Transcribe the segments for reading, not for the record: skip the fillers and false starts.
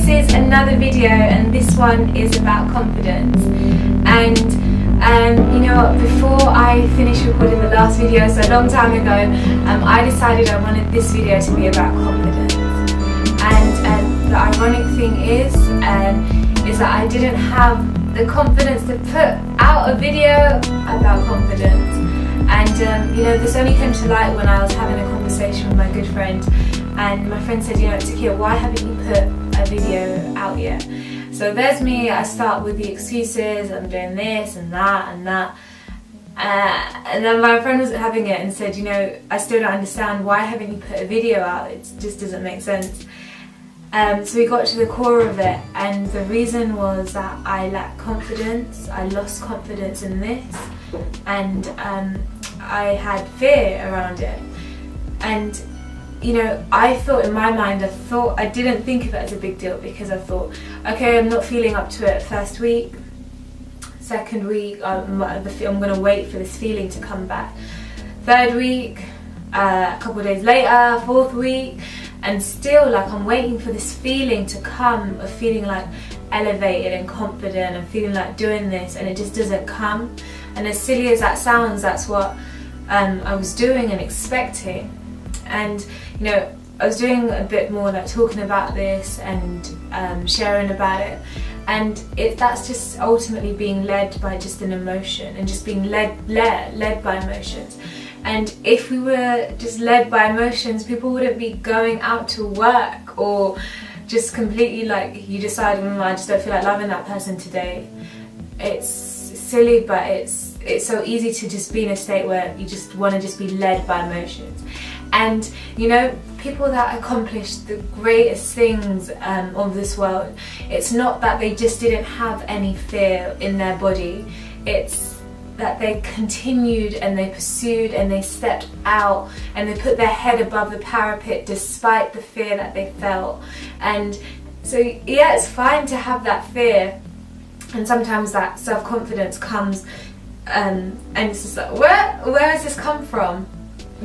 is another video, and this one is about confidence. And you know, before I finished recording the last video, so a long time ago, I decided I wanted this video to be about confidence. And the ironic thing is that I didn't have the confidence to put out a video about confidence. And you know, this only came to light when I was having a conversation with my good friend, and my friend said, you know, Takia, why haven't you put a video out yet? So there's me, I start with the excuses, I'm doing this and that and that. And then my friend was having it and said, you know, I still don't understand, why haven't you put a video out? It just doesn't make sense. So we got to the core of it, and the reason was that I lacked confidence, I lost confidence in this, and I had fear around it. And you know, I thought in my mind, I didn't think of it as a big deal, because I thought, okay, I'm not feeling up to it first week, second week, I'm going to wait for this feeling to come back. Third week, a couple of days later, fourth week, and still like I'm waiting for this feeling to come, of feeling like elevated and confident and feeling like doing this, and it just doesn't come. And as silly as that sounds, that's what I was doing and expecting. And you know, I was doing a bit more like talking about this and sharing about it, and that's just ultimately being led by just an emotion, and just being led by emotions. And if we were just led by emotions, people wouldn't be going out to work, or just completely like, you decide, I just don't feel like loving that person today. It's silly, but it's so easy to just be in a state where you just want to just be led by emotions. And you know, people that accomplish the greatest things of this world, it's not that they just didn't have any fear in their body, it's that they continued and they pursued and they stepped out and they put their head above the parapet despite the fear that they felt. And so yeah, it's fine to have that fear, and sometimes that self-confidence comes and it's just like, where has this come from?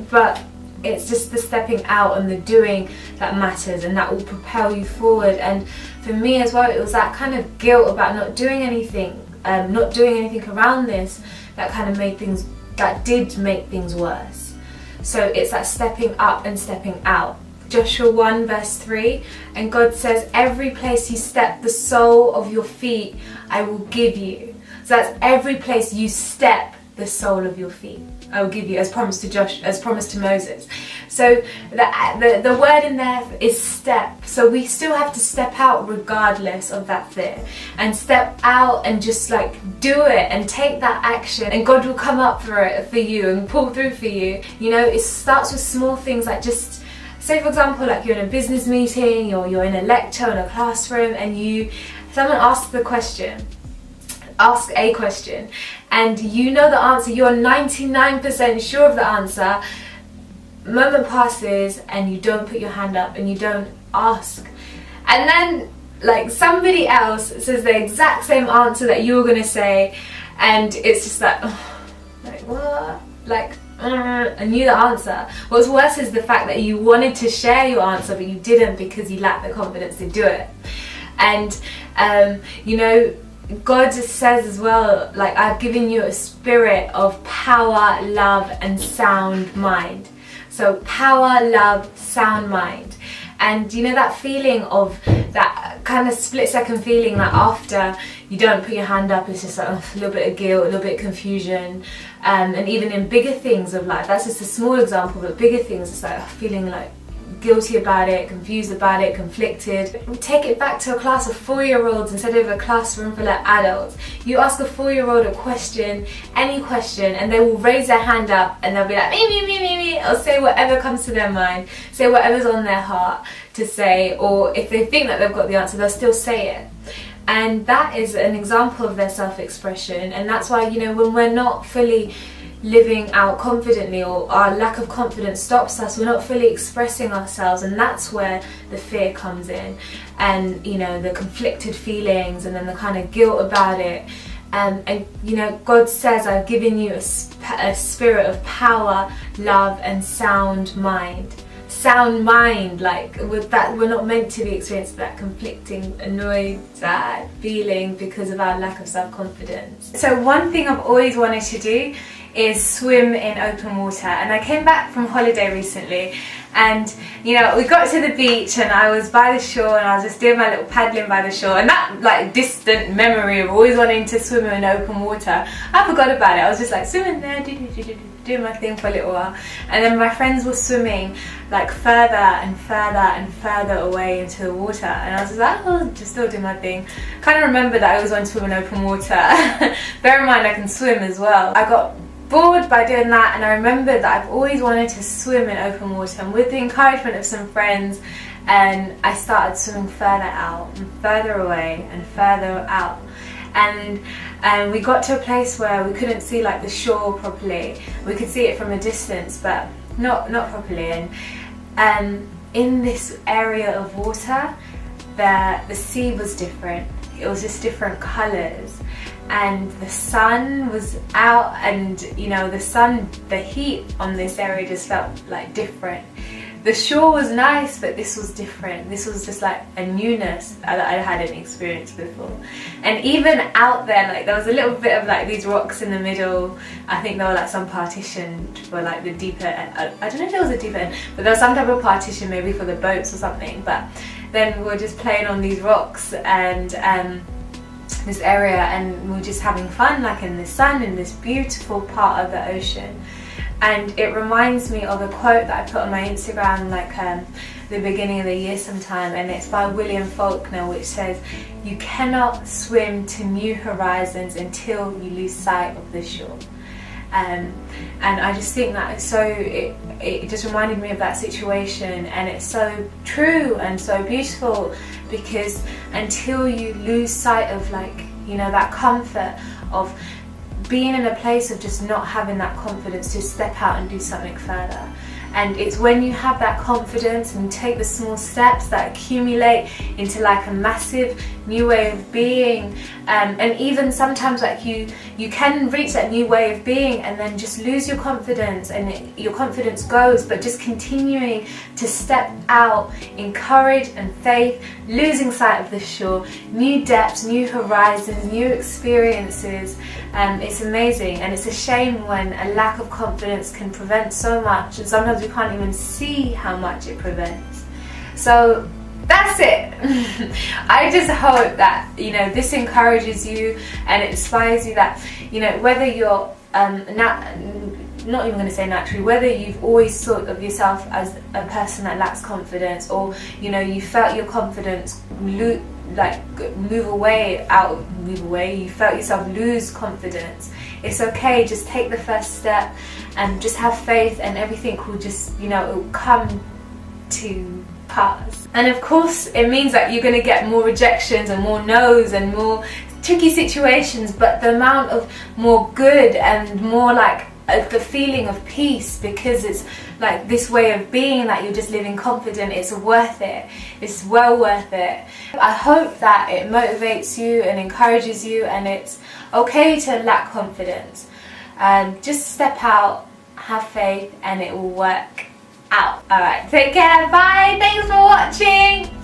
But it's just the stepping out and the doing that matters, and that will propel you forward. And for me as well, it was that kind of guilt about not doing anything around this that kind of did make things worse. So it's that stepping up and stepping out. Joshua 1 verse 3, and God says, every place you step the sole of your feet I will give you. So that's every place you step the sole of your feet I will give you, as promised to Moses. So the word in there is step. So we still have to step out regardless of that fear, and step out and just like do it and take that action, and God will come up for you and pull through for you. You know, it starts with small things, like just say for example, like you're in a business meeting or you're in a lecture in a classroom, and someone asks a question, and you know the answer, you're 99% sure of the answer. Moment passes and you don't put your hand up and you don't ask, and then like somebody else says the exact same answer that you were going to say, and it's just like, like what? Like I knew the answer. What's worse is the fact that you wanted to share your answer but you didn't, because you lacked the confidence to do it. And you know, God says as well, like, I've given you a spirit of power, love and sound mind. So power, love, sound mind. And you know that feeling of that kind of split second feeling, like after you don't put your hand up, it's just like a little bit of guilt, a little bit of confusion. And even in bigger things of life, that's just a small example, but bigger things, it's like feeling like guilty about it, confused about it, conflicted. Take it back to a class of 4-year-olds instead of a classroom full of adults. You ask a 4-year-old a question, any question, and they will raise their hand up and they'll be like me, or say whatever comes to their mind, say whatever's on their heart to say, or if they think that they've got the answer, they'll still say it. And that is an example of their self-expression. And that's why, you know, when we're not fully living out confidently, or our lack of confidence stops us, we're not fully expressing ourselves, and that's where the fear comes in, and you know, the conflicted feelings, and then the kind of guilt about it. And you know, God says, I've given you a spirit of power, love and sound mind. sound mind, like with that we're not meant to be experiencing that conflicting, annoyed, sad feeling because of our lack of self-confidence. So one thing I've always wanted to do is swim in open water, and I came back from holiday recently, and you know, we got to the beach and I was by the shore and I was just doing my little paddling by the shore, and that like distant memory of always wanting to swim in open water, I forgot about it. I was just like swimming there, doing my thing for a little while, and then my friends were swimming like further and further and further away into the water, and I was just like, oh, just still doing my thing. Kind of remember that I always want to swim in open water. Bear in mind I can swim as well. I got bored by doing that, and I remembered that I've always wanted to swim in open water, and with the encouragement of some friends, and I started swimming further out and further away and further out, and we got to a place where we couldn't see like the shore properly. We could see it from a distance but not properly, and in this area of water the sea was different. It was just different colours, and the sun was out, and you know, the heat on this area just felt like different. The shore was nice, but this was different. This was just like a newness that I hadn't experienced before. And even out there, like there was a little bit of like these rocks in the middle. I think there were like some partition for like the deeper end. I don't know if there was a deeper end, but there was some type of partition maybe for the boats or something. But then we were just playing on these rocks and this area, and we were just having fun like in the sun in this beautiful part of the ocean. And it reminds me of a quote that I put on my Instagram like the beginning of the year sometime, and it's by William Faulkner, which says, "You cannot swim to new horizons until you lose sight of the shore." And I just think that it's so, it just reminded me of that situation, and it's so true and so beautiful, because until you lose sight of like, you know, that comfort of being in a place of just not having that confidence to step out and do something further. And it's when you have that confidence and take the small steps that accumulate into like a massive new way of being, and even sometimes like you can reach that new way of being and then just lose your confidence, and your confidence goes, but just continuing to step out in courage and faith, losing sight of the shore, new depths, new horizons, new experiences. It's amazing, and it's a shame when a lack of confidence can prevent so much, and sometimes we can't even see how much it prevents. So that's it. I just hope that, you know, this encourages you and it inspires you, that, you know, whether you're not even going to say naturally, whether you've always thought of yourself as a person that lacks confidence, or you know, you felt your confidence move away, you felt yourself lose confidence, it's okay. Just take the first step and just have faith, and everything will just, you know, it will come to pass. And of course it means that you're going to get more rejections and more no's and more tricky situations, but the amount of more good and more like the feeling of peace, because it's like this way of being that you're just living confident, it's worth it. It's well worth it. I hope that it motivates you and encourages you, and it's okay to lack confidence. Just step out, have faith, and it will work out. Alright, take care, bye, thanks for watching.